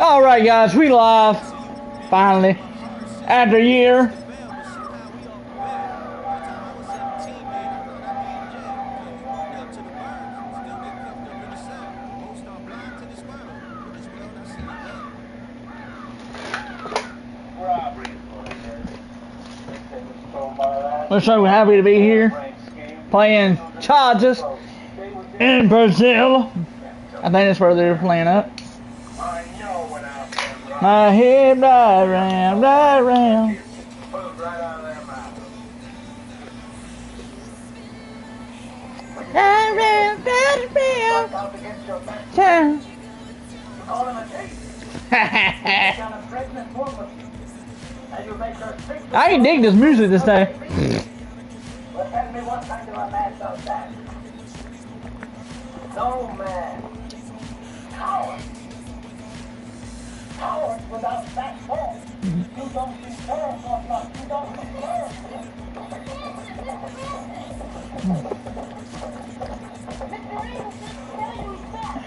All right, guys, we live finally after a year. We're so happy to be here playing Chargers in Brazil. I think that's where they're playing up. My head right round, right round. Right round, right round. Turn. I can dig this music this time. No man. Power without that form. You don't deserve what you don't deserve. Mr. Reeves, tell you he's back.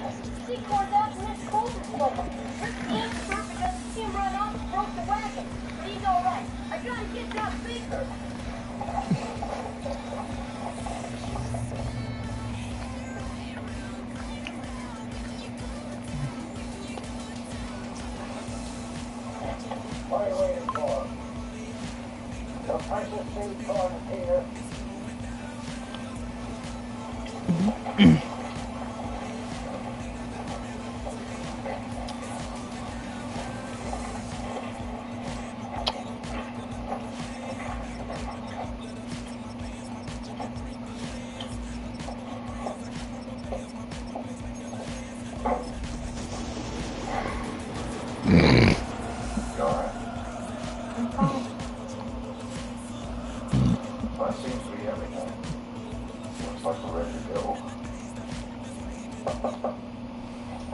She called out and his cold is local. Her game's perfect because the team ran off and broke the wagon. But he's alright. I gotta get that bigger. What are you waiting for? The precious seed corn here.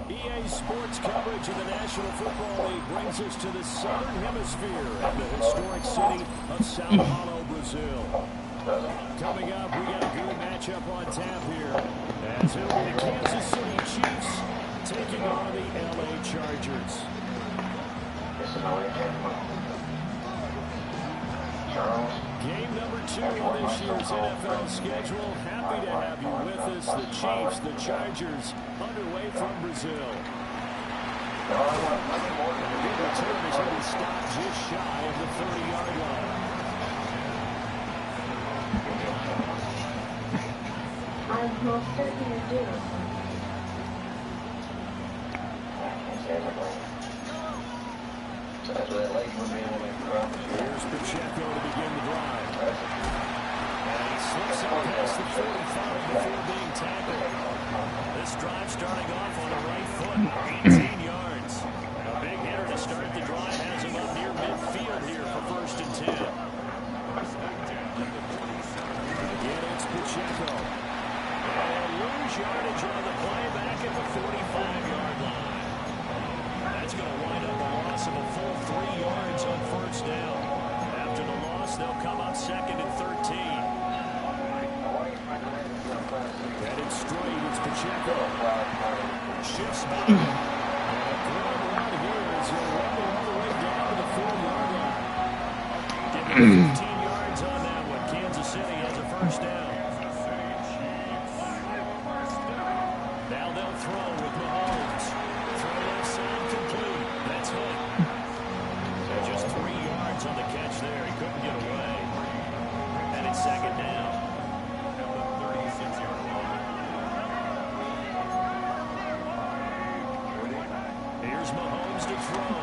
EA Sports coverage of the National Football League brings us to the Southern Hemisphere in the historic city of Sao Paulo, Brazil. Coming up, we got a good matchup on tap here, as it'll be the Kansas City Chiefs taking on the LA Chargers. Game number 2 on this year's NFL schedule. Happy to have you with us. The Chiefs, the Chargers, underway from Brazil. The big return is going to stop just shy of the 30-yard line. I most certainly do. Here's Pacheco to begin the drive. And he slips it past the 45 before being tackled. This drive starting off on the right foot, 18 yards. A big hitter to start the drive has him up near midfield here for 1st and 10. Again, it's Pacheco. And lose yardage on the play back at the 45-yard line. That's going to wind up a loss of a full 3 yards on 1st down. After the loss, they'll come up 2nd and 13. Headed straight, it's Pacheco. Shifts back. Grab around here as he'll run all the way down to the 4-yard line. Getting 15 yards on that one. Kansas City has a 1st down. Now they'll throw with Mahomes. Throw left side complete. That's Hunt. So just 3 yards on the catch there. He couldn't get away. And it's 2nd down. Here's Mahomes to throw.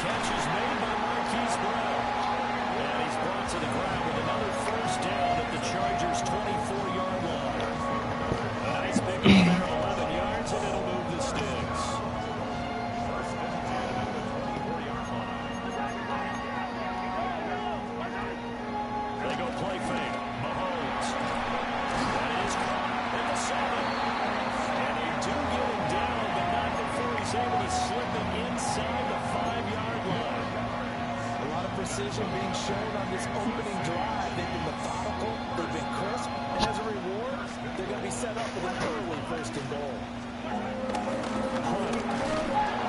Catch is made by Marquise Brown. And he's brought to the ground with another 1st down at the Chargers' 24-yard line. A nice pick up there, 11 yards, and it'll move the sticks. They go play fake. Mahomes. That is caught at the 7. And they do get him down, but not before he's able to slip it inside the 5-yard line. A lot of precision being shown on this opening drive. They've been methodical, they've been crisp, and as a reward, they're going to be set up with an early 1st and goal. Hunt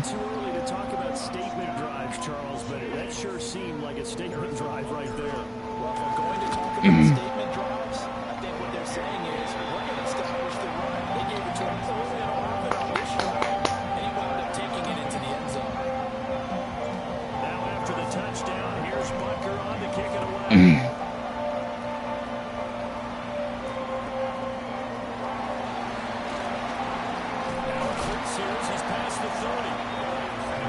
Too early to talk about statement drives, Charles, but that sure seemed like a statement drive right there. Well, if we're going to talk about statement drives, I think what they're saying is we're going to establish the run. They gave it to him early and often on this drive, and he wound up taking it into the end zone. Now after the touchdown, here's Butker on to kick it away.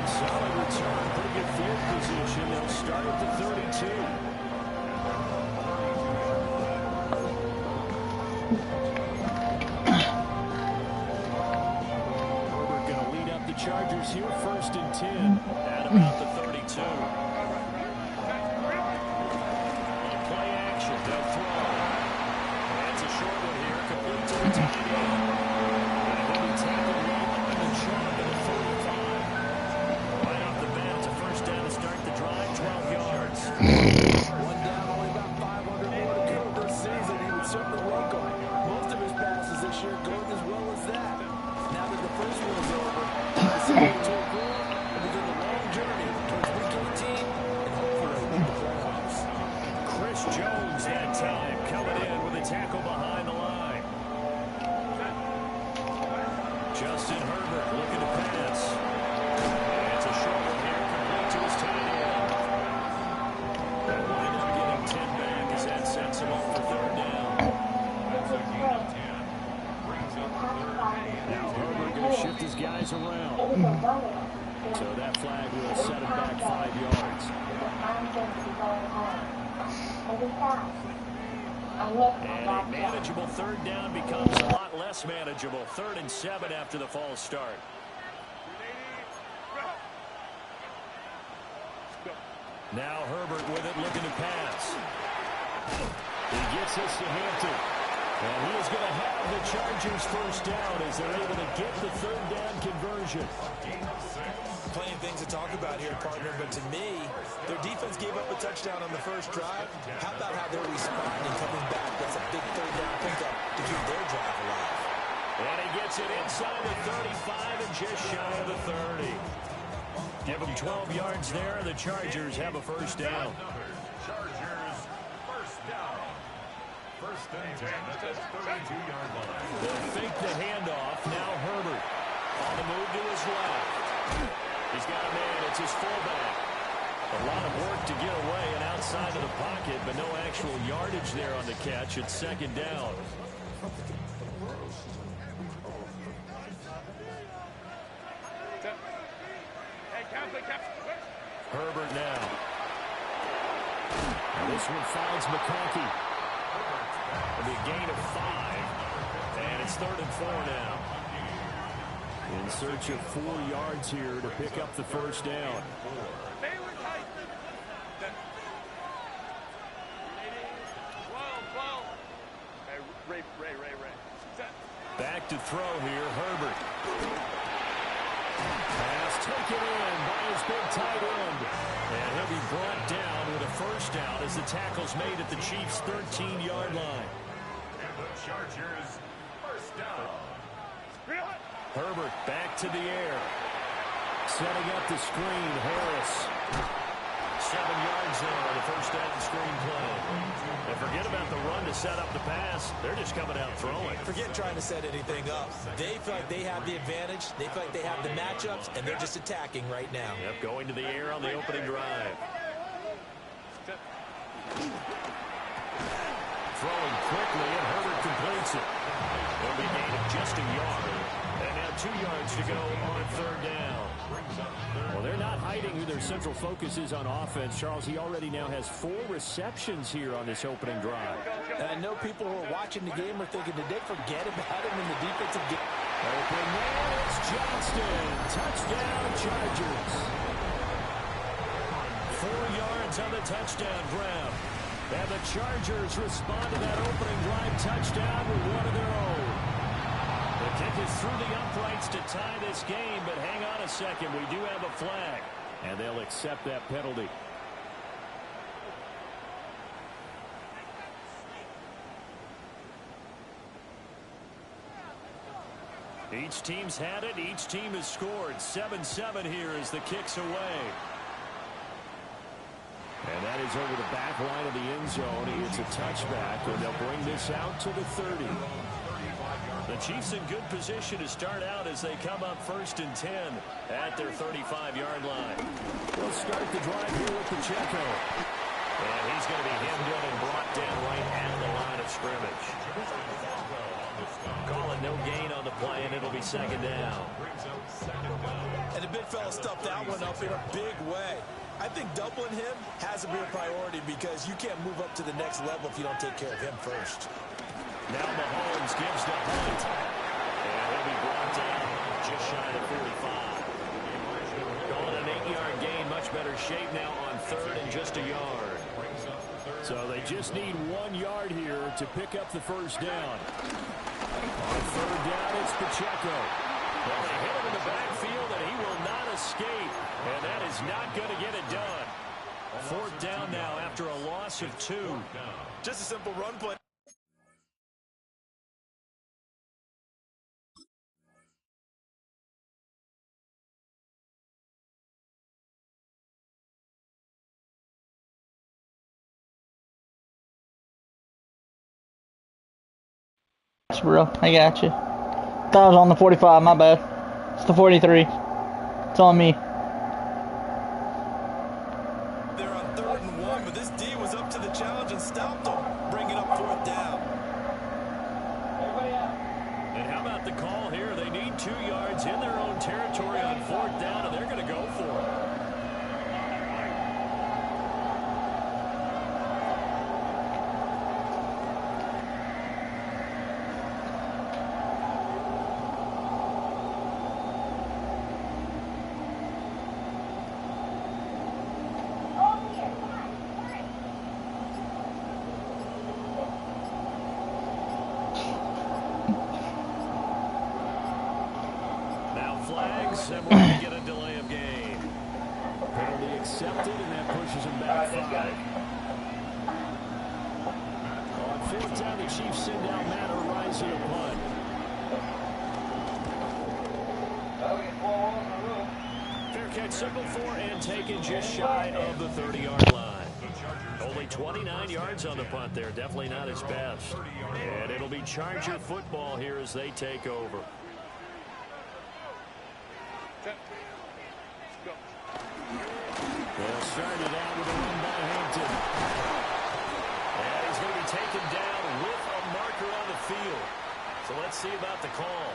Solid return, pretty good field position. They'll start at the 32. Herbert going to lead up the Chargers here, 1st and 10 at about the 32. Play action, they'll throw. That's a short one here, complete to the tight end. And he'll be tackled right on the chalk at the 35. Down to start the drive, 12 yards. One down, only about 500 more to go this season. He would certainly welcome most of his passes this year going as well as that. Now that the first one's over, it's going to improve and begin the long journey towards week 18 and hopefully the playoffs. Chris Jones that time coming in with a tackle behind the line. Justin Herbert looking to pass. It's a short one here. To his tight end. They'll wind up getting 10 back as that sets him up for 3rd down. Now Herbert going to shift his guys around. So that flag will set him back 5 yards. And a manageable 3rd down becomes a lot less manageable. 3rd and 7 after the false start. Now Herbert with it, looking to pass. He gets this to Hampton. And he is going to have the Chargers 1st down as they're able to get the 3rd down conversion. Plenty of things to talk about here, partner, but to me, their defense gave up a touchdown on the first drive. How about how they're responding, coming back? That's a big 3rd down pickup to keep their drive alive. And he gets it inside the 35 and just shy of the 30. Give them 12 yards there, and the Chargers have a 1st down. Chargers, 1st down. 1st and 10 at the 32-yard line. They'll fake the handoff. Now Herbert on the move to his left. He's got a man. It's his fullback. A lot of work to get away and outside of the pocket, but no actual yardage there on the catch. It's 2nd down. Herbert now. And this one finds McConkey. It'll be a gain of 5. And it's 3rd and 4 now. In search of 4 yards here to pick up the 1st down. Back to throw here, Herbert. Pass taken in by his big tight end. And he'll be brought down with a 1st down as the tackle's made at the Chiefs' 13-yard line. And the Chargers, 1st down. Herbert back to the air. Setting up the screen, Harris. 7 yards there on the 1st down screen play. And forget about the run to set up the pass. They're just coming out throwing. Forget trying to set anything up. They feel like they have the advantage. They feel like they have the matchups, and they're just attacking right now. Yep, going to the air on the opening drive. Throwing quickly, and Herbert completes it. It'll be a gain of just a yard. And now 2 yards to go on 3rd down. Well, they're not hiding who their central focus is on offense. Charles, he already now has 4 receptions here on this opening drive. And I know people who are watching the game are thinking, did they forget about him in the defensive game? Open man, it's Johnston. Touchdown, Chargers. 4 yards on the touchdown grab. And the Chargers respond to that opening drive touchdown with one of their own. The kick is through the uprights to tie this game, but hang on a second. We do have a flag, and they'll accept that penalty. Each team's had it. Each team has scored. 7-7 here as the kick's away. And that is over the back line of the end zone. It's a touchback, and they'll bring this out to the 30. The Chiefs in good position to start out as they come up 1st and 10 at their 35-yard line. They'll start the drive here with Pacheco. And he's going to be hemmed in and brought down right at the line of scrimmage. Calling no gain on the play, and it'll be 2nd down. And the big fella stuffed that one up in a big way. I think doubling him has to be a priority because you can't move up to the next level if you don't take care of him first. Now Mahomes gives the hunt. And he'll be brought down just shy of 45. Calling an 8-yard gain. Much better shape now on 3rd and just a yard. So they just need 1 yard here to pick up the 1st down. On 3rd down, it's Pacheco. Well, they hit him in the backfield, and he will not escape. And that is not going to get it done. 4th down now after a loss of 2. Just a simple run play. Bro, I got you. Thought I was on the 45, my bad. It's the 43. It's on me. They're on 3rd and 1, but this D was up to the challenge and stopped them, bringing up 4th down. And how about the call here? They need 2 yards in their own territory on 4th down, and they're going to go for it. And we're going to get a delay of game. Penalty accepted, and that pushes him back 5. On 4th down, the Chiefs send out Matt Rising a punt. Fair catch signaled for and taken just shy of the 30-yard line. Only 29 yards on the punt there. Definitely not his best. And it'll be Charger football here as they take over. They'll start it out with a run by Hampton. And he's going to be taken down with a marker on the field. So let's see about the call.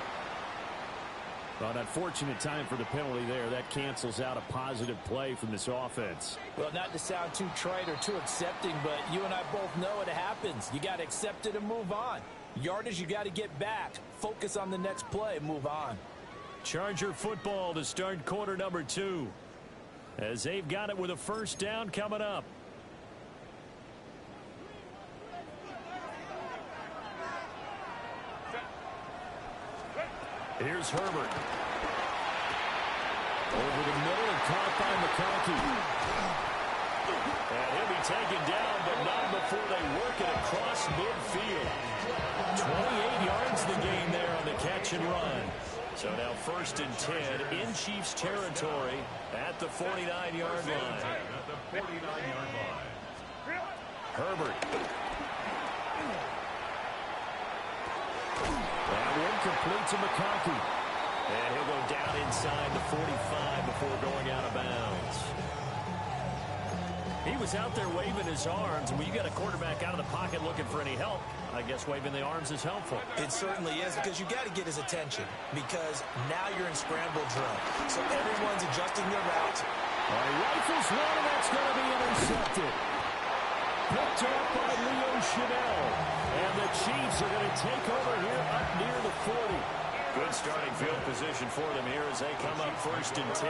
Well, an unfortunate time for the penalty there. That cancels out a positive play from this offense. Well, not to sound too trite or too accepting, but you and I both know it happens. You got to accept it and move on. Yardage, you got to get back. Focus on the next play, move on. Charger football to start quarter number 2. As they've got it with a 1st down coming up. Here's Herbert. Over the middle and caught by McConkey. And he'll be taken down, but not before they work it across midfield. 28 yards the gain there on the catch and run. So now 1st and 10 in Chiefs territory at the 49-yard line. Herbert. That one complete to McConkey. And he'll go down inside the 45 before going out of bounds. He was out there waving his arms, and when you got a quarterback out of the pocket looking for any help, I guess waving the arms is helpful. It certainly is, because you got to get his attention, because now you're in scramble drill. So everyone's adjusting their route. Rifles one, and that's going to be intercepted. Picked up by Leo Chanel. And the Chiefs are going to take over here up near the 40. Good starting field position for them here as they come up 1st and 10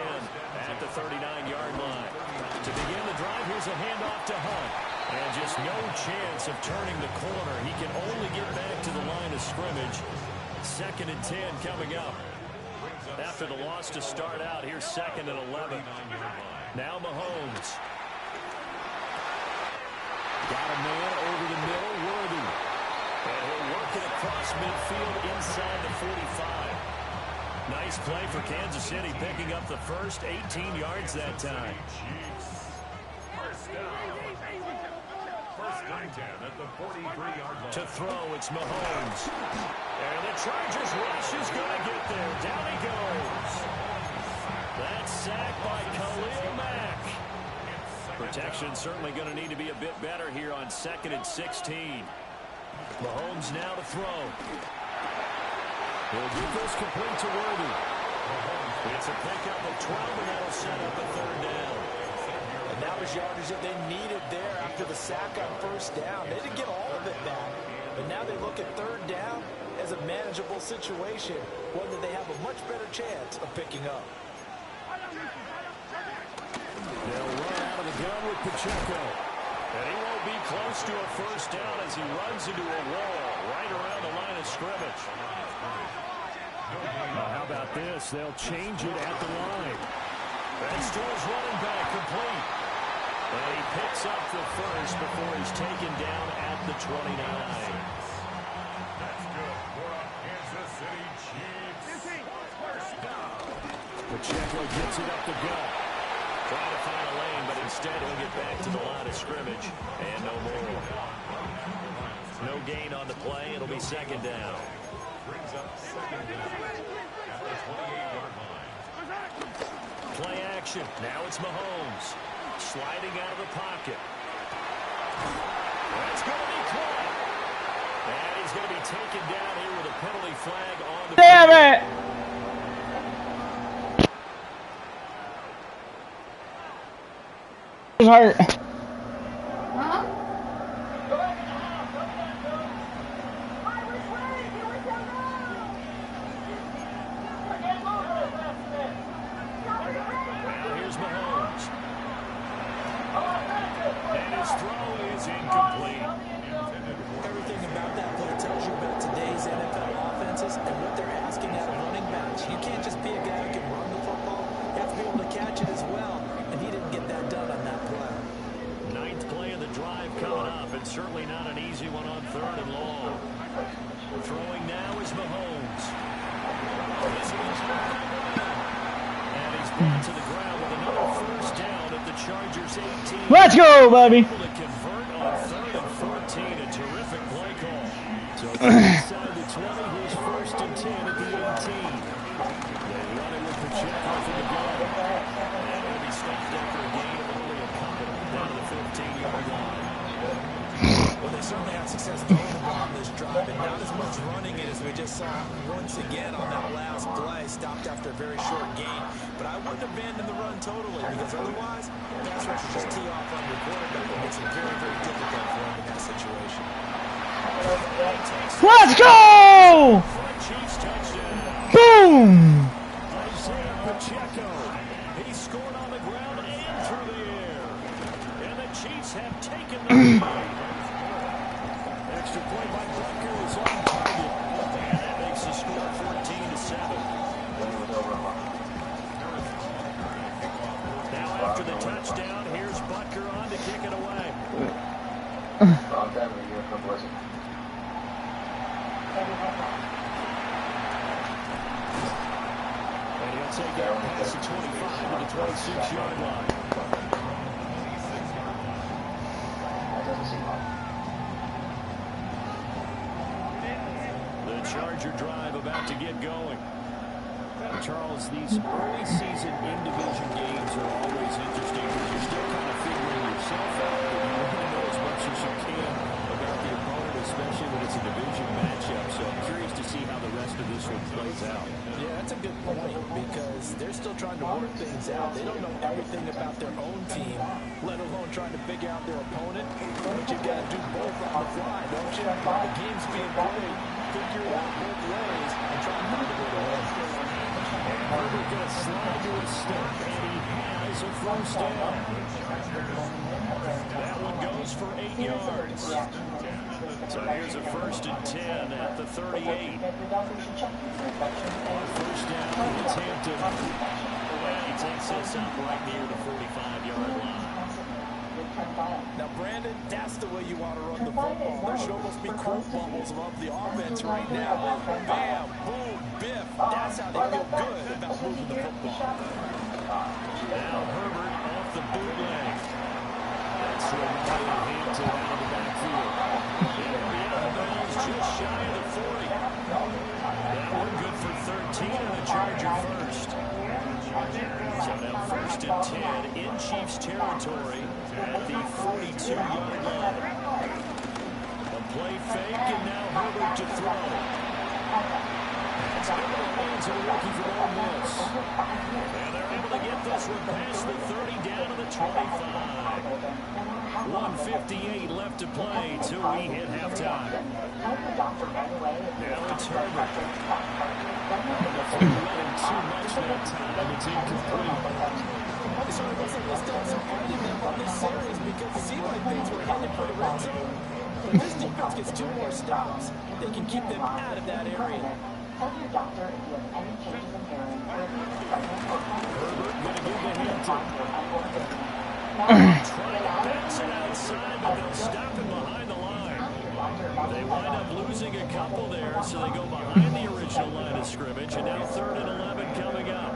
at the 39-yard line. To begin the drive, here's a handoff to Hunt. And just no chance of turning the corner. He can only get back to the line of scrimmage. 2nd and 10 coming up. After the loss to start out, here's 2nd and 11. Now Mahomes. Got a man over the middle, Worthy. And he'll work it across midfield inside the 45. Nice play for Kansas City, picking up the first 18 yards that time. First down. First and 10 at the 43-yard line. To throw, it's Mahomes. And the Chargers rush is going to get there. Down he goes. That's sacked by Khalil Mack. Protection certainly going to need to be a bit better here on 2nd and 16. Mahomes now to throw. He'll give this complete to Worthy. It's a pickup of 12, and that'll set up a third down. And that was yardage that they needed there after the sack on first down. They didn't get all of it back, but now they look at third down as a manageable situation, one that they have a much better chance of picking up. They'll run out of the gun with Pacheco. And he won't be close to a first down as he runs into a wall right around the line of scrimmage. How about this? They'll change it at the line. That's to his running back, complete. And he picks up the first before he's taken down at the 29. That's good for a Kansas City Chiefs. First down. Pacheco gets it up the gut. Trying to find a lane, but instead he'll get back to the line of scrimmage. And no more. No gain on the play. It'll be second down. Brings up second down at the 28-yard line. Play action. Now it's Mahomes. Sliding out of the pocket. That's going to be caught. And he's going to be taken down here with a penalty flag on the Damn field. it! It's hurt. Huh? Now here's Mahomes. And his throw is incomplete. Everything about that play tells you about today's NFL offenses and what they're asking out of running backs. You can't just be a guy who can run the football. You have to be able to catch it as well. And he didn't get that done on that play. Ninth play of the drive coming up, and certainly not an easy one on third and long. Throwing now is Mahomes. And he's brought to the ground with another first down at the Chargers 18. Let's go, baby. Able to convert on 3rd and 14. A terrific play call. So inside the 20, here's 1st and 10 at the 18. They run it with Pacheco for the gun. And it'll be stopped after a gain of only a couple down to the 15-yard line. Well, they certainly had success throwing the ball on this drive, and not as much running it as we just saw once again on that last play. Stopped after a very short gain. But I wouldn't abandon the run totally, because otherwise, pass rushers just tee off on your quarterback. It makes it very, very difficult for him in that situation. Let's go! Chiefs touchdown. Boom! Isaiah Pacheco. He scored on the ground and through the air. And the Chiefs have taken the lead. Extra point by Butker is on target. And that makes the score 14-7. Now after the touchdown, here's Butker on to kick it away. And he'll take it past the 25 to the 26-yard line. The Charger drive about to get going. Charles, these early season in-division games are always interesting because you're still kind of figuring yourself out, but you want to know as much as you can about the opponent, especially when it's a division matchup. So I'm curious to see how the rest of this one plays out. Yeah, that's a good point, because they're still trying to work things out. They don't know everything about their own team, let alone trying to figure out their opponent. But you've got to do both on the fly, don't you? The game's being played, figure it out both ways, and try to find a way to win. Herbert going to slide to his step, and he has a first down. That one goes for 8 yards. So here's a 1st and 10 at the 38. First down, it's Hampton. And he takes this up right near the 45-yard line. Now, Brandon, that's the way you want to run the football. There should almost be quote bubbles above the offense right now. Bam, boom, biff. That's how they feel good about moving the football. Now Herbert off the bootleg. That's to Mario Hampton out of the backfield. He'll be out of bounds just shy of the 40. That one good for 13 on the Charger first. So now 1st and 10 in Chiefs territory at the 42-yard line. A play fake, and now Herbert to throw. It's over the hands of the rookie from Ole Miss. And they're able to get this one past the 30 down to the 25. 1:58 left to play till we hit halftime. Now it's Herbert. If you let him too much that time, it's incomplete. So it wasn't disappointing them on this series because it seemed like things were headed for the red zone. But this defense gets 2 more stops. They can keep them out of that area. Tell your doctor if you have any changes in hearing or if you Herbert going to give the Hampton. Trying to bounce it outside, but they'll stop him behind the line. They wind up losing a couple there, so they go behind the original line of scrimmage, and now 3rd and 11 coming up.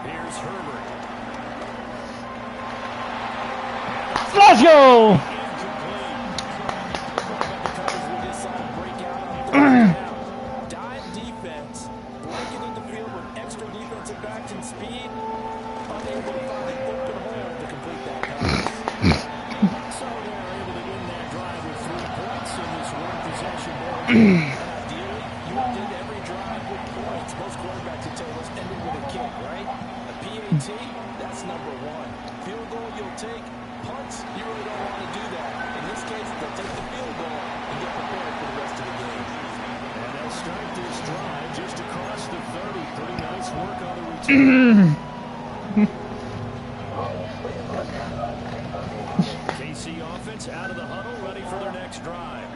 Here's Herbert. Let's go! Dive defense, breaking into the field with extra defensive backs and speed, unable to find an open hole to complete that pass. So they're able to win that drive with 3 points in this one-possession ball. Ideally, you would end every drive with points. Most quarterbacks would tell us ending with a kick, right? A PAT, that's number 1. Field goal you'll take. Punts, you really don't want to do that. In this case, they'll take the field goal and get prepared for the rest of the game. And they'll start this drive just across the 30. Pretty nice work on the return. KC offense out of the huddle, ready for their next drive.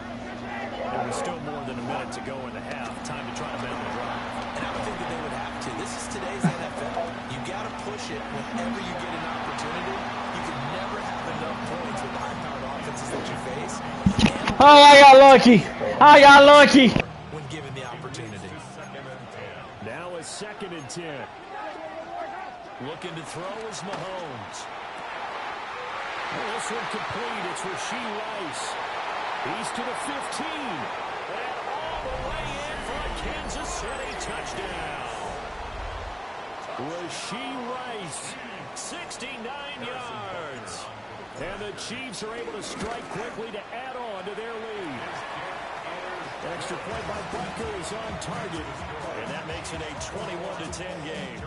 There was still more than a minute to go in the half. Time to try to bend the drive. And I would think that they would have to. This is today's NFL. You got to push it whenever you get an opportunity. You can never have enough points with the high-powered offenses that you face. Oh, I got lucky. I got lucky. When given the opportunity. Now a 2nd and 10. Looking to throw is Mahomes. This one complete. It's Rashee Rice. He's to the 15. And all the way in for a Kansas City touchdown. Rashee Rice, 69 yards. And the Chiefs are able to strike quickly to add on to their lead. Extra point by Butker is on target. And that makes it a 21-10 game.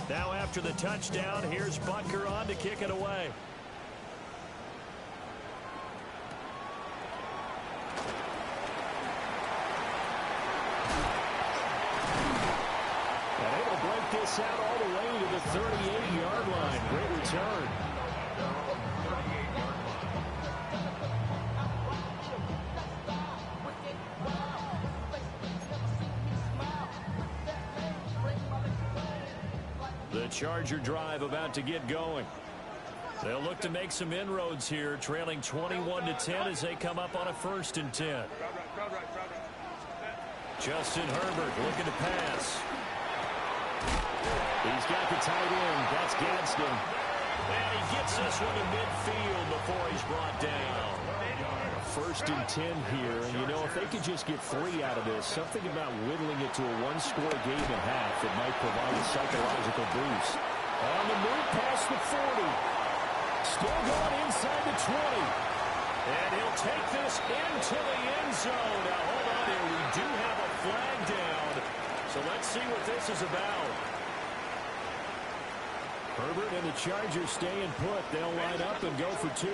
Now after the touchdown, here's Butker on to kick it away. And able to break this out all the way to the 38-yard line. Great return. The Charger drive about to get going. They'll look to make some inroads here, trailing 21-10 as they come up on a 1st and 10. Justin Herbert looking to pass. He's got the tight end. That's Gadsden. And he gets this one to midfield before he's brought down. 1st and 10 here. And, you know, if they could just get 3 out of this, something about whittling it to a 1-score game and a half that might provide a psychological boost. On the move past the 40. Still going inside the 20. And he'll take this into the end zone. Now, hold on here. We do have a flag down. So let's see what this is about. Herbert and the Chargers staying put. They'll line up and go for 2.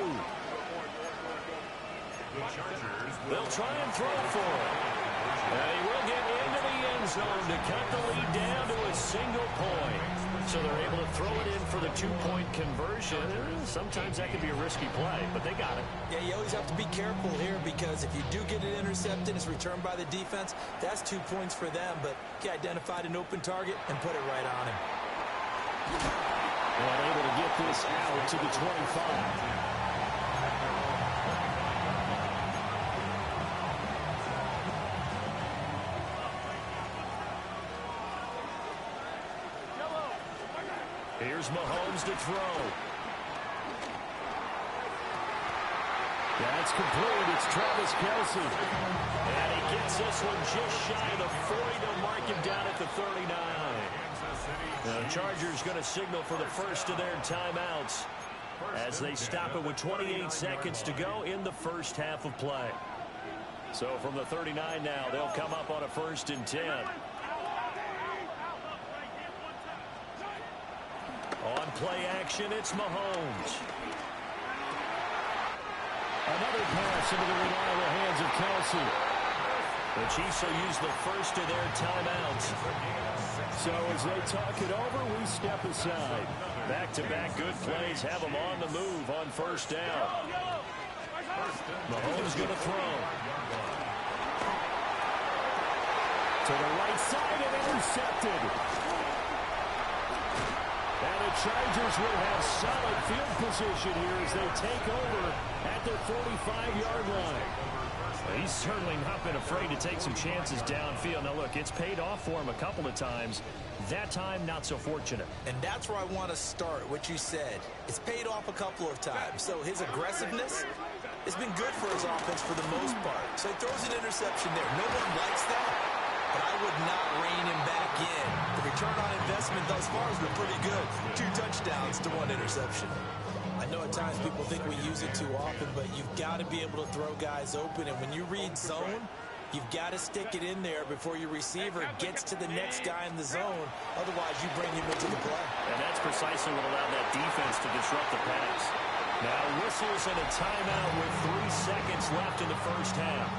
They'll try and throw for it. And he will get into the end end zone to cut the lead down to a single point. So they're able to throw it in for the two-point conversion. Sometimes that can be a risky play, but they got it. Yeah, you always have to be careful here because if you do get it intercepted, it's returned by the defense. That's 2 points for them, but he identified an open target and put it right on him. And able to get this out to the 25. Here's Mahomes to throw. That's complete. It's Travis Kelce. And he gets this one just shy of the 40 to mark him down at the 39. The Chargers going to signal for the first of their timeouts as they stop it with 28 seconds to go in the first half of play. So from the 39 now, they'll come up on a 1st and 10. On play action, it's Mahomes. Another pass into the reliable hands of Kelce. The Chiefs will use the first of their timeouts. So as they talk it over, we step aside. Back-to-back good plays have them on the move on 1st down. Mahomes going to throw. To the right side and intercepted. And the Chargers will have solid field position here as they take over at their 45-yard line. He's certainly not been afraid to take some chances downfield. Now, look, it's paid off for him a couple of times. That time, not so fortunate. And that's where I want to start, what you said. It's paid off a couple of times. So his aggressiveness has been good for his offense for the most part. So he throws an interception there. No one likes that, but I would not rein him back in. The return on investment thus far has been pretty good. 2 touchdowns to 1 interception. I know at times people think we use it too often, but you've got to be able to throw guys open. And when you read zone, you've got to stick it in there before your receiver gets to the next guy in the zone. Otherwise, you bring him into the play. And that's precisely what allowed that defense to disrupt the pass. Now whistles and a timeout with 3 seconds left in the first half.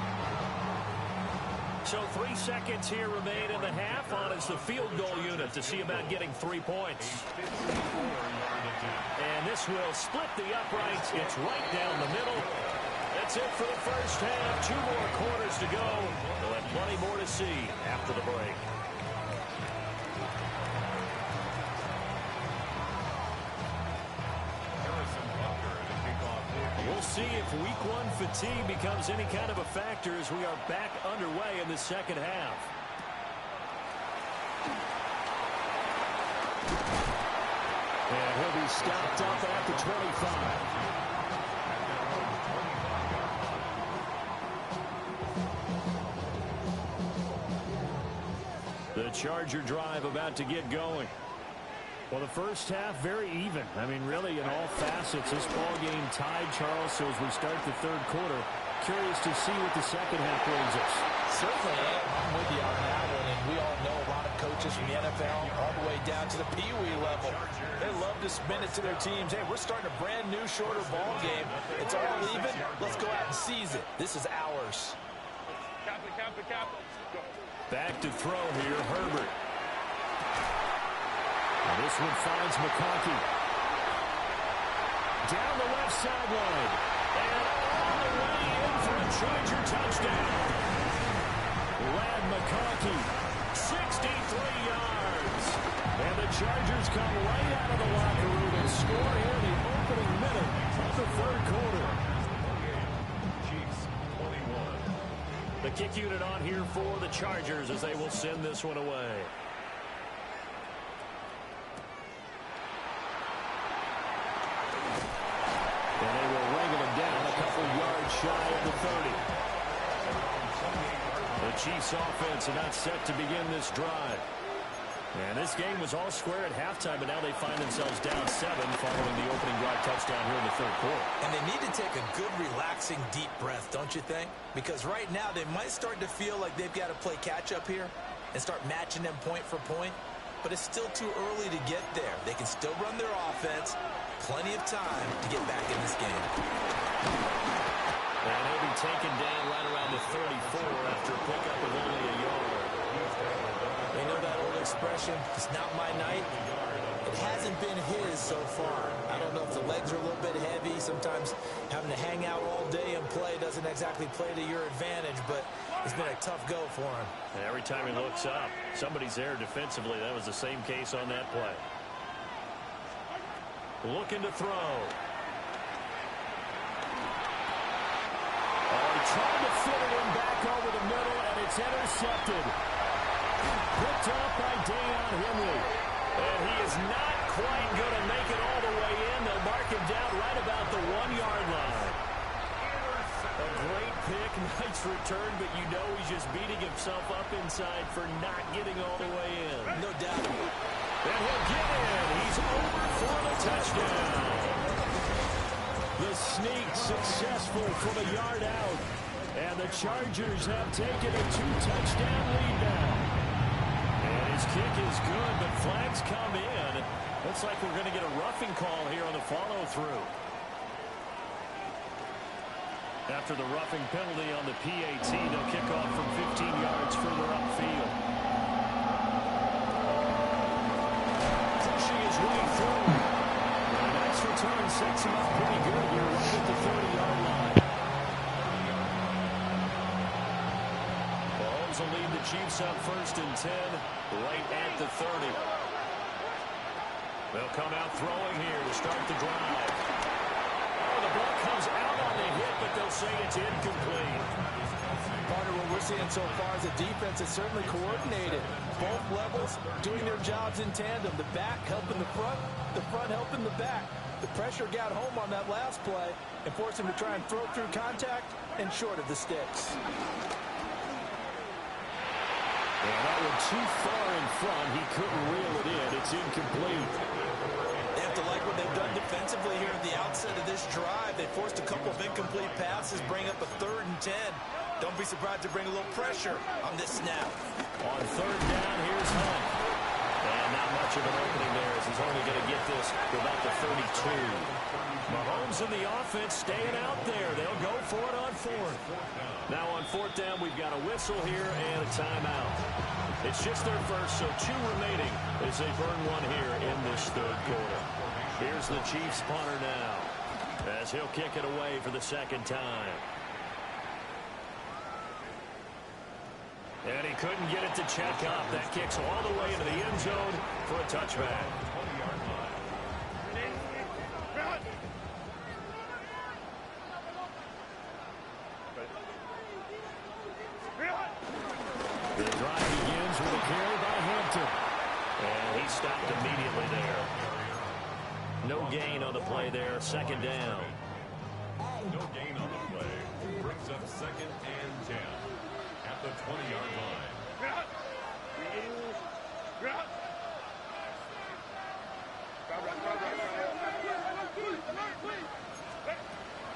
So 3 seconds here remain in the half. On is the field goal unit to see about getting 3 points. And this will split the uprights. It's right down the middle. That's it for the first half. 2 more quarters to go. We'll have plenty more to see after the break. We'll see if week 1 fatigue becomes any kind of a factor as we are back underway in the second half. And he'll be stopped up at the 25. The Charger drive about to get going. Well, the first half, very even. I mean, really, in all facets, this ball game tied, Charles. So as we start the third quarter, curious to see what the second half brings us. Certainly am. I'm with you on that one. And we all know a lot of coaches from the NFL all the way down to the Pee-wee level. They love to spin it to their teams. Hey, we're starting a brand new, shorter ball game. It's all even. Let's go out and seize it. This is ours. Back to throw here, Herbert. And this one finds McConkey. Down the left sideline. And all the way in for a Charger touchdown. Lad McConkey, 63 yards. And the Chargers come right out of the locker room and score here in the opening minute of the third quarter. Chiefs 21. The kick unit on here for the Chargers as they will send this one away. And they will wrangle him down a couple yards shy of the 30. The Chiefs offense are not set to begin this drive. And this game was all square at halftime, but now they find themselves down 7 following the opening drive touchdown here in the third quarter. And they need to take a good, relaxing, deep breath, don't you think? Because right now they might start to feel like they've got to play catch-up here and start matching them point for point. But it's still too early to get there. They can still run their offense. Plenty of time to get back in this game. And he'll be taken down right around the 34 after a pickup of only a yard. expression, it's not my night. It hasn't been his so far. I don't know if the legs are a little bit heavy. Sometimes having to hang out all day and play doesn't exactly play to your advantage, but it's been a tough go for him. And every time he looks up, somebody's there defensively. That was the same case on that play. Looking to throw. Oh, he tried to fit it in back over the middle, and it's intercepted. Picked up by Deion Henry. And he is not quite going to make it all the way in. They'll mark him down right about the 1-yard line. A great pick, nice return, but you know he's just beating himself up inside for not getting all the way in. No doubt. And he'll get in. He's over for the touchdown. The sneak successful from a yard out. And the Chargers have taken a 2-touchdown lead now. And his kick is good, but flags come in. Looks like we're going to get a roughing call here on the follow-through. After the roughing penalty on the PAT, they'll kick off from 15 yards further upfield. Pushing his way through. And a nice return sets him up pretty good here right at the 30-yard line. Mahomes will lead the Chiefs up 1st and 10, right at the 30. They'll come out throwing here to start the drive. Oh, the ball comes out on the hit, but they'll say it's incomplete. Partner, what we're seeing so far is the defense is certainly coordinated. Both levels doing their jobs in tandem. The back helping the front helping the back. The pressure got home on that last play and forced him to try and throw through contact and short of the sticks. And that one too far in front. He couldn't reel it in. It's incomplete. They have to like what they've done defensively here at the outset of this drive. They forced a couple of incomplete passes, bring up a 3rd and 10. Don't be surprised to bring a little pressure on this snap. On 3rd down, here's Hunt. And not much of an opening there as he's only going to get this to about the 32. Mahomes and the offense staying out there. They'll go for it on 4th. Now on 4th down, we've got a whistle here and a timeout. It's just their first, so 2 remaining as they burn one here in this 3rd quarter. Here's the Chiefs punter now as he'll kick it away for the 2nd time. And he couldn't get it to check up. That kicks all the way into the end zone for a touchback. The drive begins with a carry by Hampton. And he stopped immediately there. No gain on the play there. 2nd down. No gain on the play. Brings up 2nd and 10 at the 20-yard line.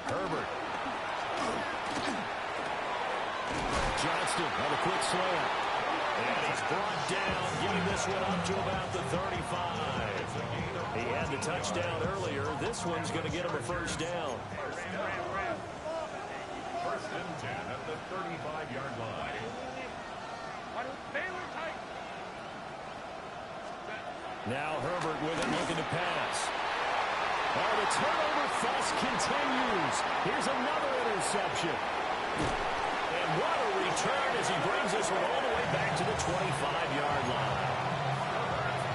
Herbert. Johnston on a quick slant. And he's brought down, getting this one up to about the 35. He had the touchdown earlier. This one's going to get him a 1st down. 1st and 10 at the 35-yard line. Now Herbert with it, looking to pass. Oh, the turnover fuss continues. Here's another interception. And what a return as he brings this one all the way back to the 25-yard line.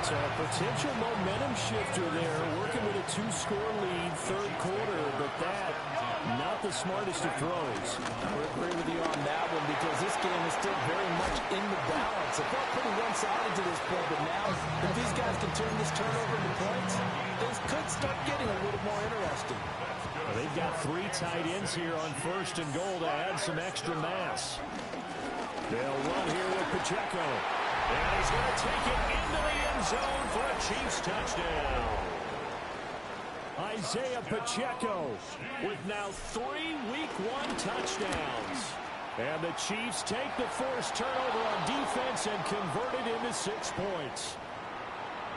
So a potential momentum shifter there, working with a 2-score lead, 3rd quarter, but that, not the smartest of throws. I would agree with you on that one because this game is still very much in the balance. It felt pretty one-sided to this point, but now if these guys can turn this turnover into points, things could start getting a little more interesting. Well, they've got 3 tight ends here on 1st and goal to add some extra mass. They'll run here with Pacheco. And he's going to take it into the end zone for a Chiefs touchdown. Isaiah Pacheco with now 3 Week 1 touchdowns. And the Chiefs take the forced turnover on defense and convert it into 6 points.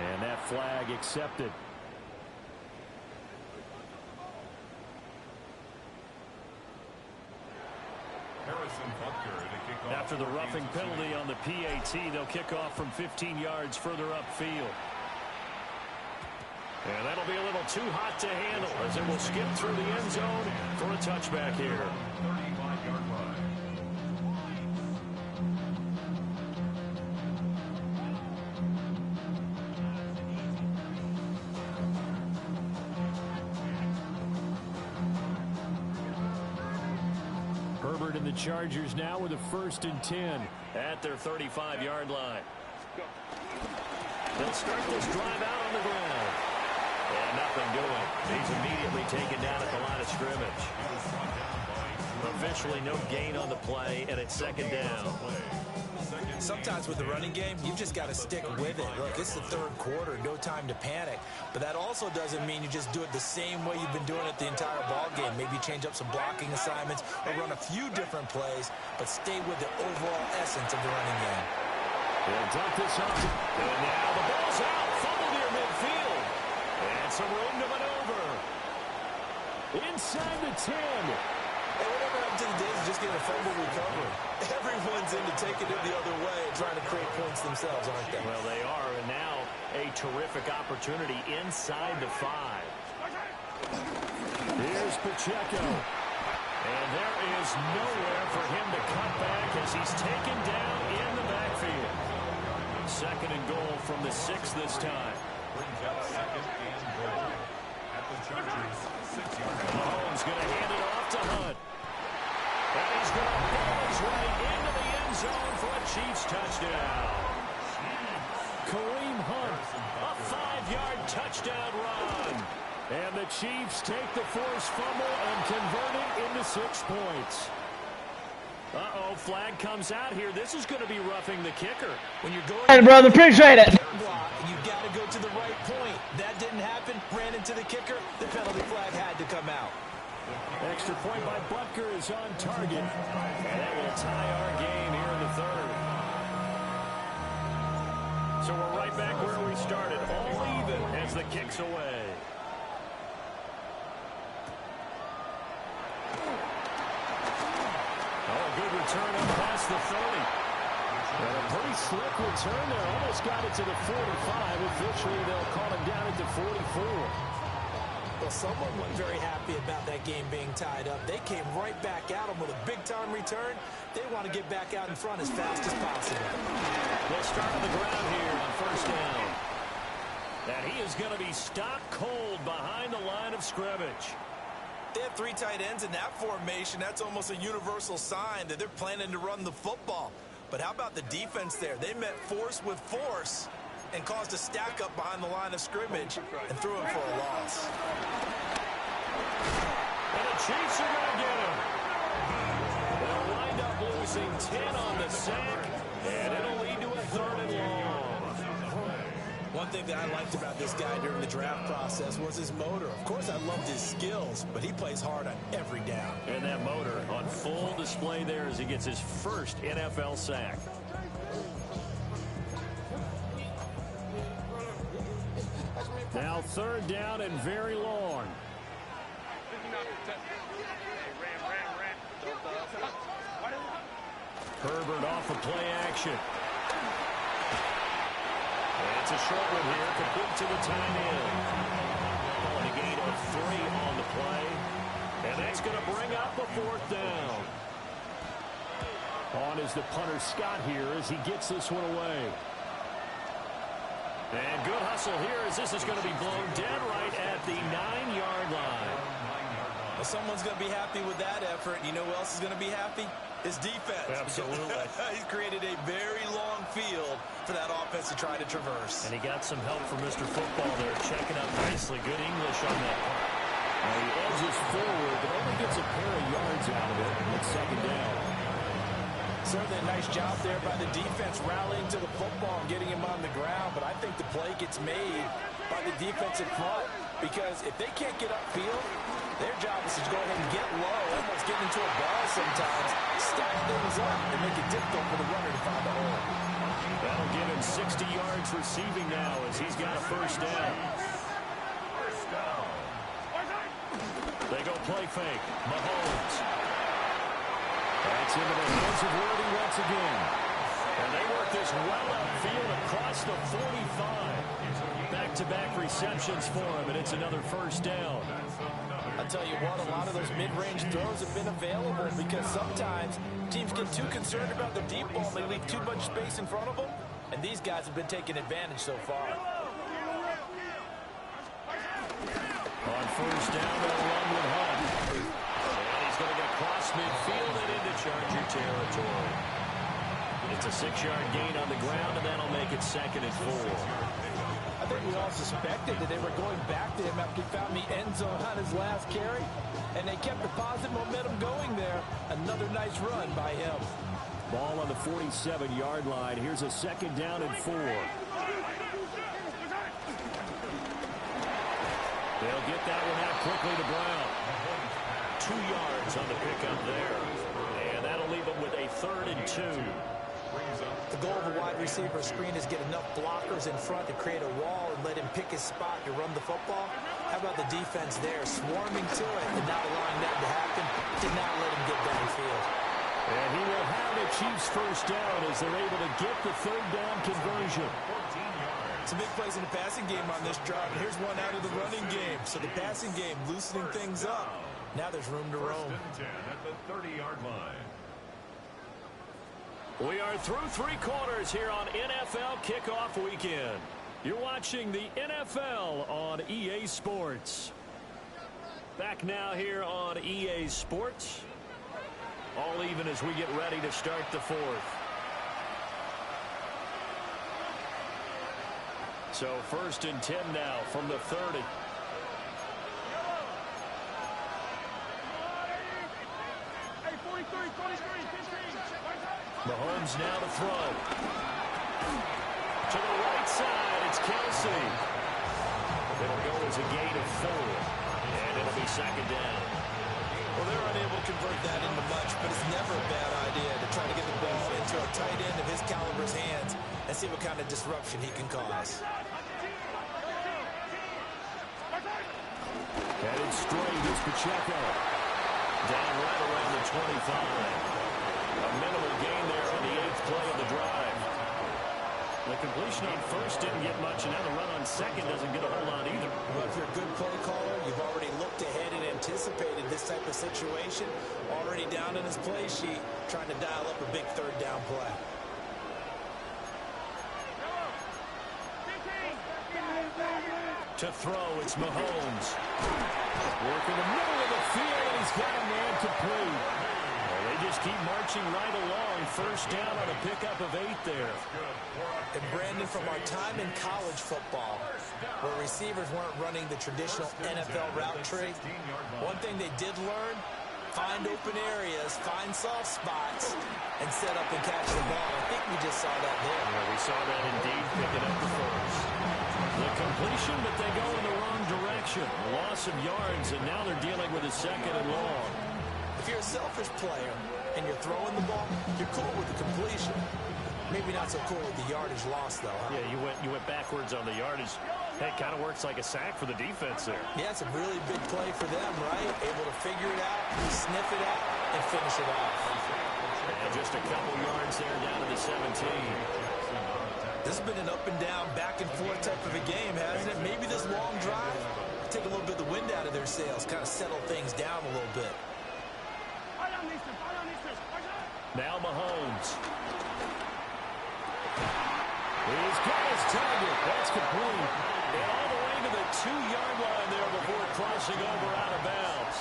And that flag accepted. After the roughing penalty on the PAT, they'll kick off from 15 yards further upfield. And that'll be a little too hot to handle as it will skip through the end zone for a touchback here. 35-yard line. Herbert and the Chargers now with a 1st and 10 at their 35-yard line. They'll start this drive out on the ground. And nothing doing. He's immediately taken down at the line of scrimmage. Officially no gain on the play, and it's 2nd down. Sometimes with the running game, you've just got to stick with it. Look, it's the 3rd quarter, no time to panic. But that also doesn't mean you just do it the same way you've been doing it the entire ball game. Maybe change up some blocking assignments or run a few different plays, but stay with the overall essence of the running game. They'll dump this up. And now the ball's out. Fumble near midfield. And some room to maneuver. Inside the 10. Hey, whatever happened to the days of just getting a fumble recovery? Everyone's into taking it the other way and trying to create points themselves, aren't they? Well, they are, and now a terrific opportunity inside the 5. Here's Pacheco. And there is nowhere for him to cut back as he's taken down in the backfield. 2nd and goal from the 6 this time. Brings up 2nd and goal. At the Chargers, 6-yard line. Mahomes going to hand it off to Hunt. And he's going to pull his way into the end zone for a Chiefs touchdown. Kareem Hunt, a 5-yard touchdown run. And the Chiefs take the forced fumble and convert it into 6 points. Uh-oh, flag comes out here. This is going to be roughing the kicker. When you're going... Hey, brother, appreciate it. block, you've got to go to the right point. That didn't happen. Ran into the kicker. The penalty flag had to come out. Extra point by Butker is on target. And that will tie our game here in the 3rd. So we're right back where we started. All even as the kick's away. Oh, a good return up past the 30. And a pretty slick return there. Almost got it to the 45. Officially, they'll call him down at the 44. Well, someone wasn't very happy about that game being tied up. They came right back at him with a big-time return. They want to get back out in front as fast as possible. They'll start on the ground here on 1st down. And he is going to be stock cold behind the line of scrimmage. They have 3 tight ends in that formation. That's almost a universal sign that they're planning to run the football. But how about the defense there? They met force with force and caused a stack up behind the line of scrimmage and threw him for a loss. And the Chiefs are going to get him. They'll wind up losing 10 on the sack, and it'll lead to a 3rd and long. One thing that I liked about this guy during the draft process was his motor. Of course, I loved his skills, but he plays hard on every down. And that motor on full display there as he gets his 1st NFL sack. Now 3rd down and very long. Herbert off of play action. And it's a short one here, complete to the tight end. Calling a gain of 3 on the play. And that's going to bring up a 4th down. On is the punter Scott here as he gets this one away. And good hustle here as this is going to be blown dead right at the 9-yard line. Well, someone's going to be happy with that effort. You know who else is going to be happy? His defense. Absolutely. He's created a very long field for that offense to try to traverse. And he got some help from Mr. Football there, checking up nicely. Good English on that part. Now he edges forward, but only gets a pair of yards out of it. It's 2nd down. Certainly a nice job there by the defense rallying to the football and getting him on the ground, but I think the play gets made by the defensive front because if they can't get upfield, their job is to go ahead and get low, almost get into a ball sometimes, stack things up, and make it difficult for the runner to find the hole. That'll give him 60 yards receiving now as he's got a 1st down. They go play fake. Mahomes. That's into the hands of Worthy once again. And they work this well upfield across the 45. Back-to-back receptions for him, and it's another first down. I'll tell you what, a lot of those mid-range throws have been available because sometimes teams get too concerned about the deep ball. They leave too much space in front of them, and these guys have been taking advantage so far. On first down, they'll run with Hunt. And he's going to get across midfield and into Charger territory. It's a 6-yard gain on the ground, and that'll make it 2nd and 4. I think we all suspected that they were going back to him after he found the end zone on his last carry, and they kept the positive momentum going there. Another nice run by him. Ball on the 47-yard line. Here's a 2nd down and 4. They'll get that one out quickly to Brown. 2 yards on the pickup there. And that'll leave them with a 3rd and 2. The goal of a wide receiver screen is get enough blockers in front to create a wall and let him pick his spot to run the football. How about the defense there, swarming to it and not allowing that to happen, did not let him get downfield. And he will have the Chiefs first down as they're able to get the 3rd down conversion. Some big plays in the passing game on this drive, and here's one out of the running game. So the passing game loosening things up. Now there's room to roam. 1st and 10 at the 30-yard line. We are through 3 quarters here on NFL Kickoff Weekend. You're watching the NFL on EA Sports. Back now here on EA Sports. All even as we get ready to start the 4th. So 1st and 10 now from the 30. Mahomes now to throw. To the right side, it's Kelsey. It'll go as a gain of 4. And it'll be 2nd down. Well, they're unable to convert that into much, but it's never a bad idea to try to get the ball into a tight end of his caliber's hands and see what kind of disruption he can cause. Headed straight is Pacheco. Down right around the 25. A minimal gain there on the 8th play of the drive. The completion on 1st didn't get much, and now the run on 2nd doesn't get a whole lot either. Well, if you're a good play caller, you've already looked ahead and anticipated this type of situation. Already down in his play sheet, trying to dial up a big 3rd down play. To throw, it's Mahomes. Working the middle of the field, and he's got a man complete. Well, they just keep marching right along. 1st down on a pickup of 8 there. And Brandon, from our time in college football, where receivers weren't running the traditional NFL route tree, one thing they did learn, find open areas, find soft spots, and set up and catch the ball. I think we just saw that there. Yeah, we saw that indeed, picking up the 1st. The completion, but they go in the wrong direction. A loss of yards, and now they're dealing with a 2nd and long. If you're a selfish player and you're throwing the ball, you're cool with the completion. Maybe not so cool with the yardage loss, though. Huh? Yeah, you went backwards on the yardage. Hey, it kind of works like a sack for the defense there. Yeah, it's a really big play for them, right? Able to figure it out, sniff it out, and finish it off. And just a couple yards there down to the 17. This has been an up and down, back and forth type of a game, hasn't it? Maybe this long drive take a little bit of the wind out of their sails, kind of settle things down a little bit. Now Mahomes. He's got his target. That's complete. And all the way to the 2-yard line there before crossing over out of bounds.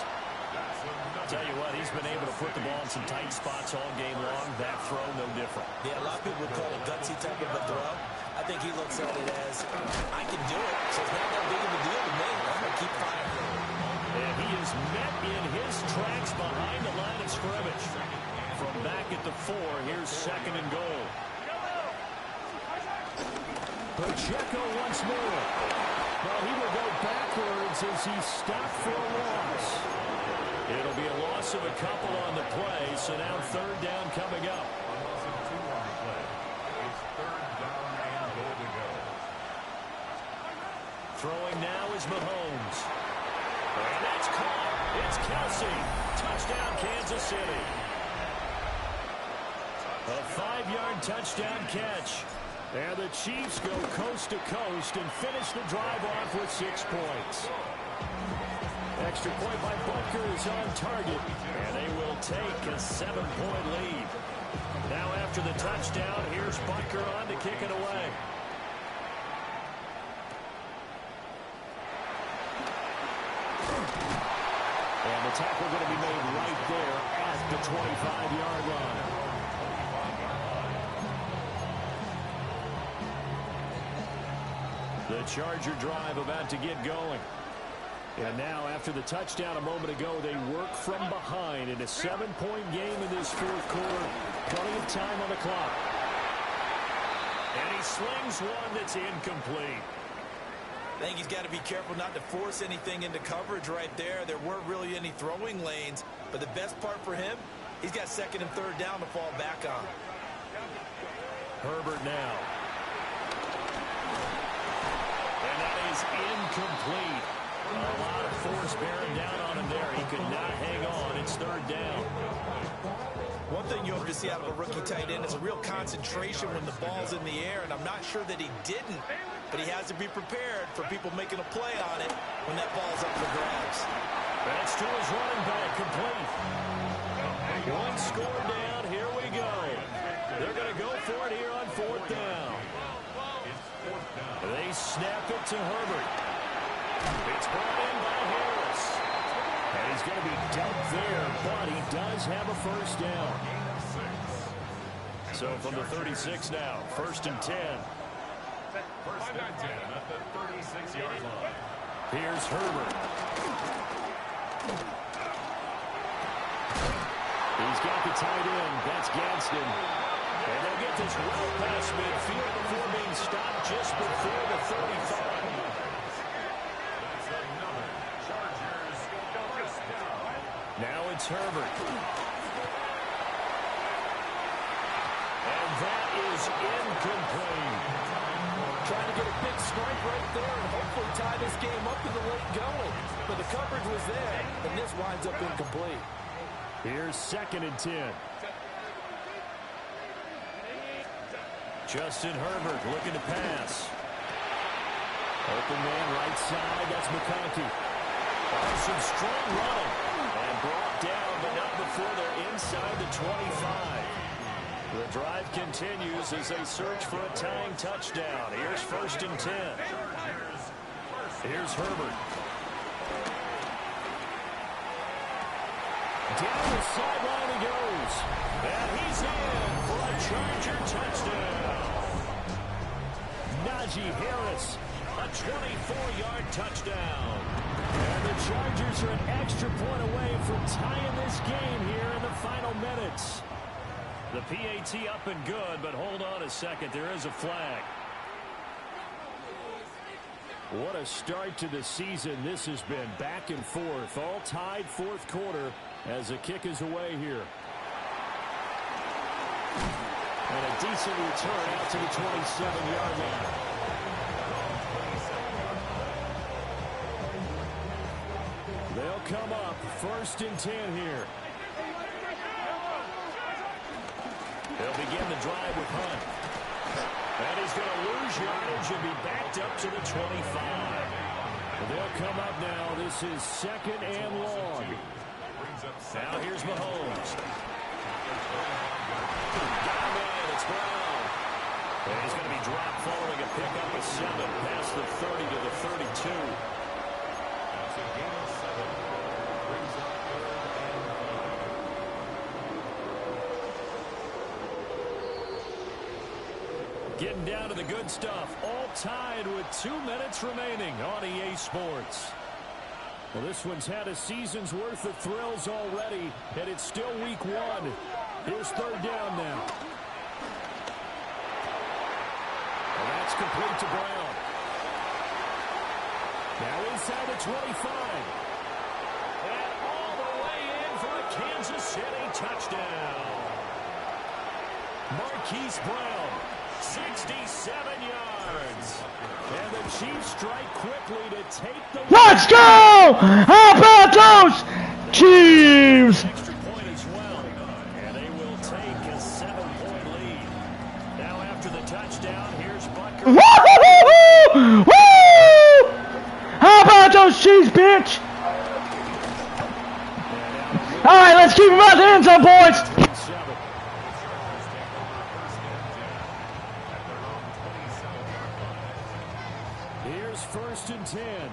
Tell you what, he's been able to put the ball in some tight spots all game long. That throw, no different. Yeah, a lot of people would call it gutsy type of a throw. I think he looks at it as, I can do it, so it's not that big of a deal to me. I'm going to keep firing. And he is met in his tracks behind the line of scrimmage. From back at the 4, here's 2nd and goal. Pacheco once more. Well, he will go backwards as he stopped for a loss. It'll be a loss of a couple on the play, so now 3rd down coming up. It's 3rd down and goal to go. Throwing now is Mahomes. And that's caught. It's Kelsey. Touchdown, Kansas City. A 5-yard touchdown catch. And the Chiefs go coast to coast and finish the drive off with 6 points. Extra point by Butker is on target, and they will take a 7-point lead. Now after the touchdown, here's Butker on to kick it away. And the tackle going to be made right there at the 25-yard line. The Charger drive about to get going. And now, after the touchdown a moment ago, they work from behind in a 7-point game in this 4th quarter. Plenty of time on the clock. And he slings one that's incomplete. I think he's got to be careful not to force anything into coverage right there. There weren't really any throwing lanes. But the best part for him, he's got 2nd and 3rd down to fall back on. Herbert now. And that is incomplete. A lot of force bearing down on him there. He could not hang on. It's 3rd down. One thing you hope to see out of a rookie tight end is a real concentration when the ball's in the air, and I'm not sure that he didn't, but he has to be prepared for people making a play on it when that ball's up for grabs. That's to his running back, complete. One score down, here we go. They're going to go for it here on 4th down. They snap it to Herbert. It's brought in by Harris. And he's going to be dumped there, but he does have a 1st down. So from the 36 now, 1st and 10. 1st and 10 at the 36-yard line. Here's Herbert. He's got the tight end. That's Gadsden. And they'll get this well past midfield before being stopped just before the 35. Now it's Herbert. And that is incomplete. Trying to get a big strike right there and hopefully tie this game up in the late going. But the coverage was there, and this winds up incomplete. Here's 2nd and 10. Justin Herbert looking to pass. Open man right side. That's McConkey. Some strong running. And brought down, but not before they're inside the 25. The drive continues as they search for a tying touchdown. Here's 1st and 10. Here's Herbert. Down the sideline he goes. And he's in for a Charger touchdown. Najee Harris, a 24-yard touchdown. And the Chargers are an extra point away from tying this game here in the final minutes. The PAT up and good, but hold on a second. There is a flag. What a start to the season this has been. Back and forth. All tied 4th quarter as the kick is away here. And a decent return out to the 27-yard line. They'll come up 1st and 10 here. They'll begin the drive with Hunt. And he's going to lose yardage and be backed up to the 25. They'll come up now. This is 2nd and long. Now here's Mahomes. Got him in. It's Brown. And he's going to be dropped following a pickup of 7 past the 30 to the 32. Getting down to the good stuff. All tied with 2 minutes remaining on EA Sports. Well, this one's had a season's worth of thrills already, and it's still week 1. Here's 3rd down now. And that's complete to Brown. Now inside the 25. And all the way in for a Kansas City touchdown. Marquise Brown. 67 yards. And the Chiefs strike quickly to take the... Let's go! How about those Chiefs? Extra point as well. And they will take a 7-point Woo! Woo! How about those Chiefs, bitch? All right, let's keep them out the end zone, boys. Here's 1st and 10.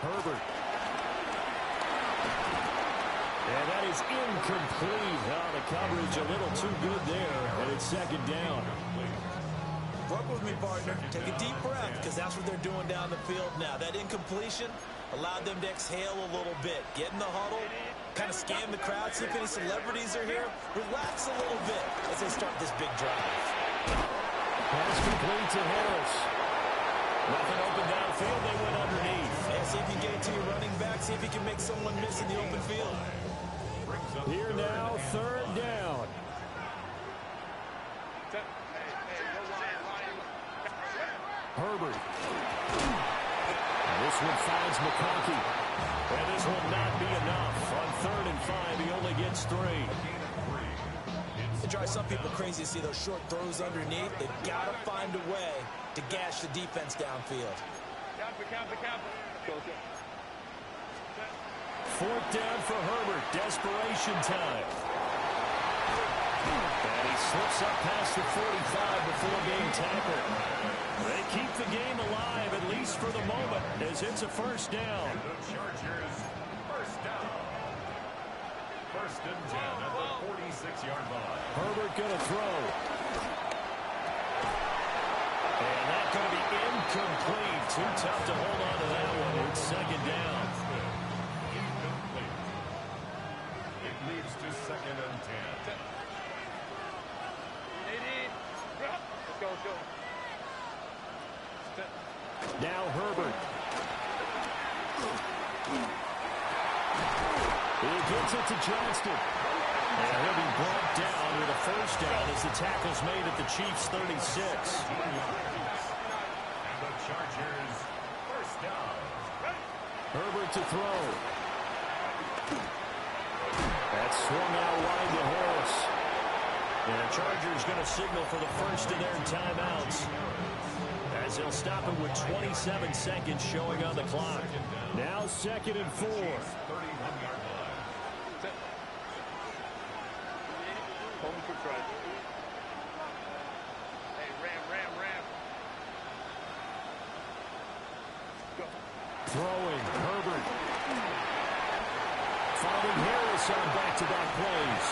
Herbert. And that is incomplete. Oh, the coverage a little too good there, and it's 2nd down. Work with me, partner. Take a deep breath, because that's what they're doing down the field now. That incompletion allowed them to exhale a little bit. Get in the huddle, kind of scan the crowd, see if any celebrities are here. Relax a little bit as they start this big drive. Pass complete to Harris. Nothing open downfield, they went underneath. Yeah, see if you can get it to your running back, see if you can make someone miss in the open field. Here now, 3rd down. Herbert. This one finds McConkey. And this will not be enough. On 3rd and 5, he only gets 3. It drives some people crazy to see those short throws underneath. They've got to find a way to gash the defense downfield. 4th down for Herbert. Desperation time. And he slips up past the 45 before being tackled. They keep the game alive, at least for the moment, as it's a 1st down. The Chargers, 1st down. 1st and 10 at the 46-yard line. Herbert going to throw. And that's going to be incomplete. Too tough to hold on to that one. It's 2nd down. Incomplete. It leads to 2nd and 10. Now Herbert. He gets it to Johnston. And he'll be brought down with a 1st down as the tackle's made at the Chiefs' 36. And the Chargers, 1st down. Herbert to throw. That's swung out wide to Harris. And the Chargers going to signal for the 1st of their timeouts, as they'll stop it with 27 seconds showing on the clock. Now 2nd and 4. 31-yard line. Throwing, Herbert. Finding Harris on back-to-back plays.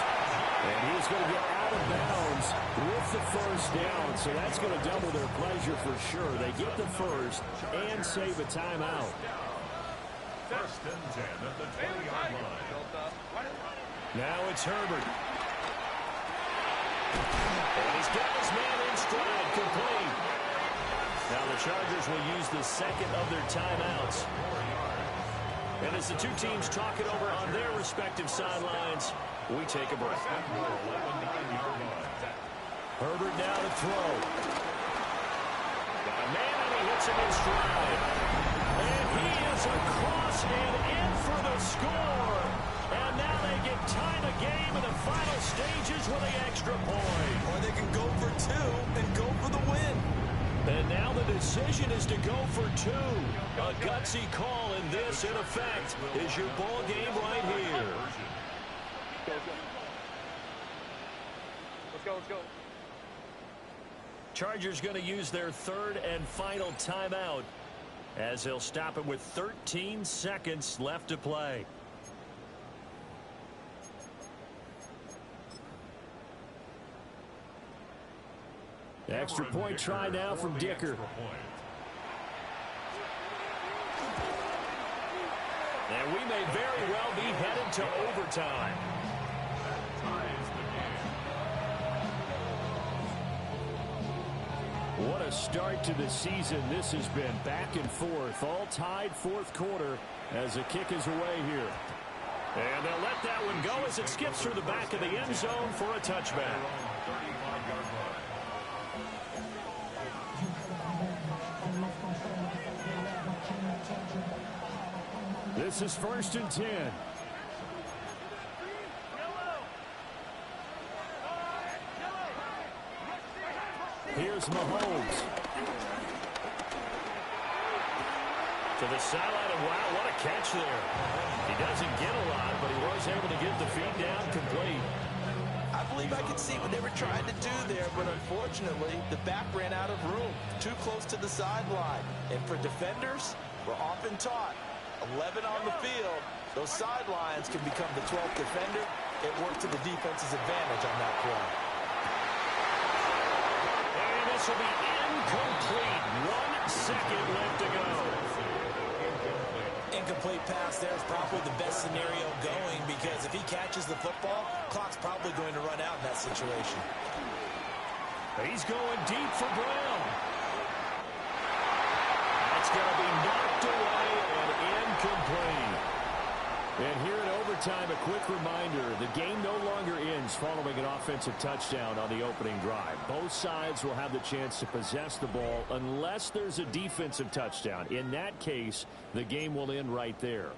And he's going to get out of bounds with the 1st down, so that's going to double their pleasure for sure. They get the 1st and save a timeout. 1st and 10 at the 20-yard line. Now it's Herbert. And he's got his man in stride, complete. Now the Chargers will use the 2nd of their timeouts. And as the two teams talk it over on their respective sidelines, we take a break. Herbert now to throw. Got a man and he hits him in stride. And he is across and in for the score. And now they get tie the game in the final stages with the extra point. Or they can go for 2 and go for the win. And now the decision is to go for 2. A gutsy call, and this, in effect, is your ball game right here. Let's go. Chargers going to use their 3rd and final timeout, as they'll stop it with 13 seconds left to play. Extra point try now from Dicker. And we may very well be headed to overtime. What a start to the season this has been. Back and forth, all tied 4th quarter as the kick is away here. And they'll let that one go as it skips through the back of the end zone for a touchback. This is 1st and 10. Here's Mahomes. To the sideline, and wow, what a catch there. He doesn't get a lot, but he was able to get the feet down complete. I believe I can see what they were trying to do there, but unfortunately, the back ran out of room, too close to the sideline. And for defenders, we're often taught, 11 on the field, those sidelines can become the 12th defender. It worked to the defense's advantage on that play. And this will be incomplete. 1 second left to go. Incomplete pass there is probably the best scenario going because if he catches the football, clock's probably going to run out in that situation. He's going deep for Brown. That's going to be knocked away and incomplete. And here in overtime, a quick reminder, the game no longer ends following an offensive touchdown on the opening drive. Both sides will have the chance to possess the ball unless there's a defensive touchdown. In that case, the game will end right there.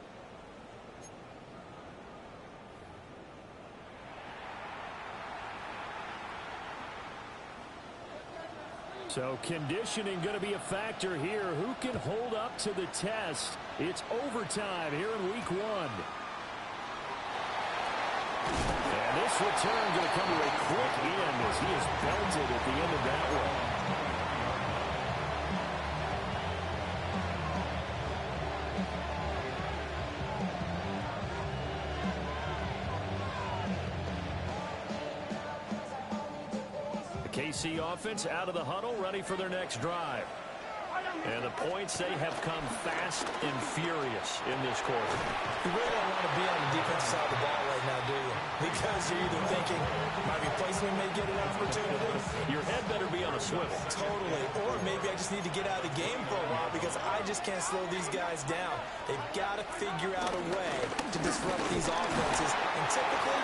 So conditioning going to be a factor here. Who can hold up to the test? It's overtime here in week 1. And this return going to come to a quick end as he is belted at the end of that one. KC offense out of the huddle, ready for their next drive. And the points, they have come fast and furious in this quarter. You really don't want to be on the defensive side of the ball right now, do you? Because you're either thinking, my replacement may get an opportunity. Your head better be on a swivel. Totally. Or maybe I just need to get out of the game for a while because I just can't slow these guys down. They've got to figure out a way to disrupt these offenses. And typically,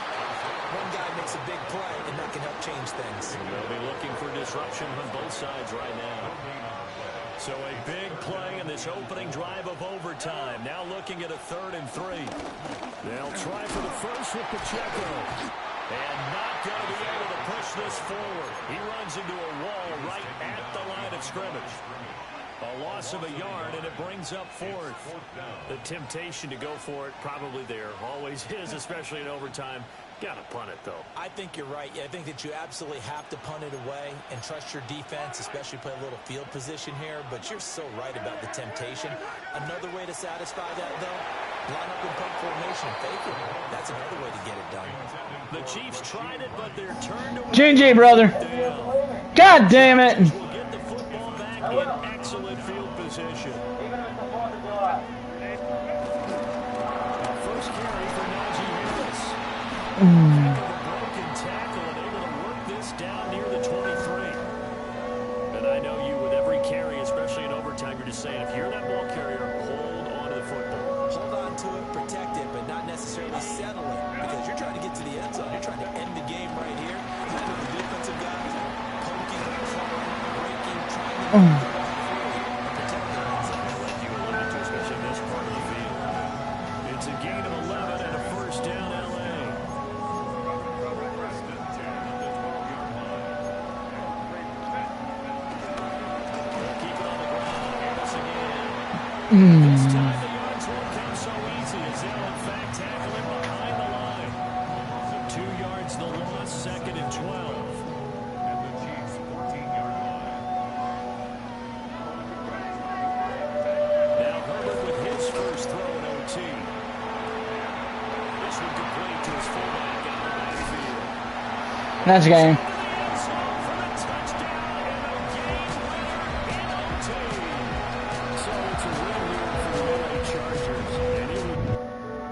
one guy makes a big play, and that can help change things. They'll be looking for disruption on both sides right now. So a big play in this opening drive of overtime. Now looking at a 3rd and 3. They'll try for the first with Pacheco. And not going to be able to push this forward. He runs into a wall right at the line of scrimmage. A loss of a yard, and it brings up 4th. The temptation to go for it probably there. Always is, especially in overtime. Got to punt it, though. I think you're right. I think that you absolutely have to punt it away and trust your defense, especially play a little field position here. But you're so right about the temptation. Another way to satisfy that, though, line up in punt formation, fake it. That's another way to get it done. The Chiefs tried it, but they're turned away. GG, brother. God damn it. Will get the football back in excellent field position. First carry for Najee Harris. Heck of a broken tackle and able to work this down near the 23. And I know you, with every carry, especially in overtime, you're just saying, if you're that ball carrier, hold on to the football. Hold on to it, protect it, but not necessarily settle it. Because you're trying to get to the end zone. You're trying to end the game right here. And the defensive guys poking, clawing, breaking, trying to protect the end zone. Like you alluded to, especially in this part of the field. It's a gain of 11 and a first down, L.A. This time the yards won't come so easy as they'll in fact tackle him behind the line. So 2 yards the loss, 2nd and 12. And the Chiefs' 14-yard line. Now Herbert with his first throw in OT. This one complete to his fullback out of the backfield. That's a game.